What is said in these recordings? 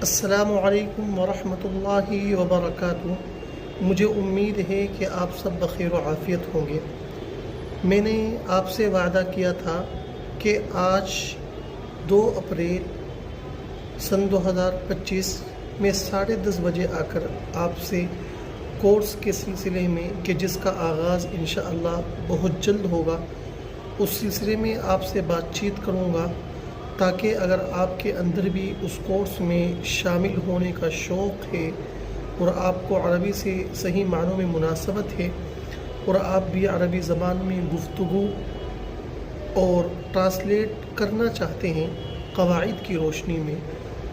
السلام علیکم ورحمۃ اللہ وبرکاتہ۔ مجھے امید ہے کہ آپ سب بخیر و عافیت ہوں گے۔ میں نے آپ سے وعدہ کیا تھا کہ آج 2 اپریل سن 2025 میں 10:30 بجے آ کر آپ سے کورس کے سلسلے میں کہ جس کا آغاز انشاءاللہ بہت جلد ہوگا، اس سلسلے میں آپ سے بات چیت کروں گا، تاکہ اگر آپ کے اندر بھی اس کورس میں شامل ہونے کا شوق ہے اور آپ کو عربی سے صحیح معنوں میں مناسبت ہے اور آپ بھی عربی زبان میں گفتگو اور ٹرانسلیٹ کرنا چاہتے ہیں قواعد کی روشنی میں،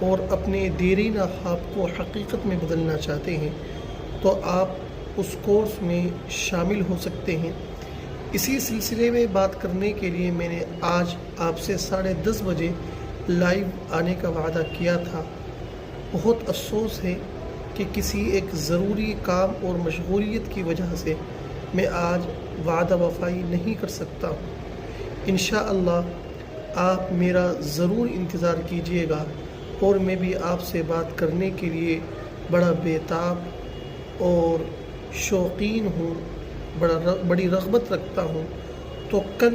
اور اپنے دیرینہ خواب کو حقیقت میں بدلنا چاہتے ہیں، تو آپ اس کورس میں شامل ہو سکتے ہیں۔ اسی سلسلے میں بات کرنے کے لیے میں نے آج آپ سے 10:30 بجے لائیو آنے کا وعدہ کیا تھا۔ بہت افسوس ہے کہ کسی ایک ضروری کام اور مشغولیت کی وجہ سے میں آج وعدہ وفائی نہیں کر سکتا ہوں۔ انشاءاللہ آپ میرا ضرور انتظار کیجیے گا، اور میں بھی آپ سے بات کرنے کے لیے بڑا بیتاب اور شوقین ہوں، بڑی رغبت رکھتا ہوں۔ تو کل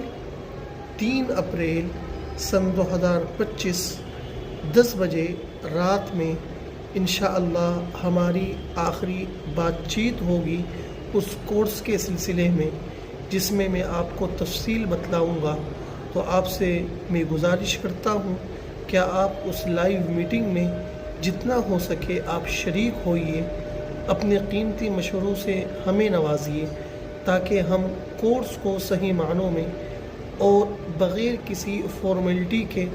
3 اپریل سن 2025 10 بجے رات میں انشاءاللہ ہماری آخری بات چیت ہوگی اس کورس کے سلسلے میں، جس میں میں آپ کو تفصیل بتلاؤں گا۔ تو آپ سے میں گزارش کرتا ہوں کہ آپ اس لائیو میٹنگ میں جتنا ہو سکے آپ شریک ہوئیے، اپنے قیمتی مشوروں سے ہمیں نوازیے، تاکہ ہم کورس کو صحیح معنوں میں اور بغیر کسی فارمیلٹی کے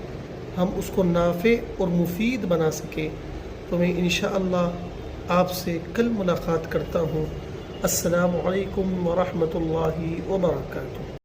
ہم اس کو نافع اور مفید بنا سکیں۔ تو میں انشاءاللہ آپ سے کل ملاقات کرتا ہوں۔ السلام علیکم ورحمۃ اللہ وبرکاتہ۔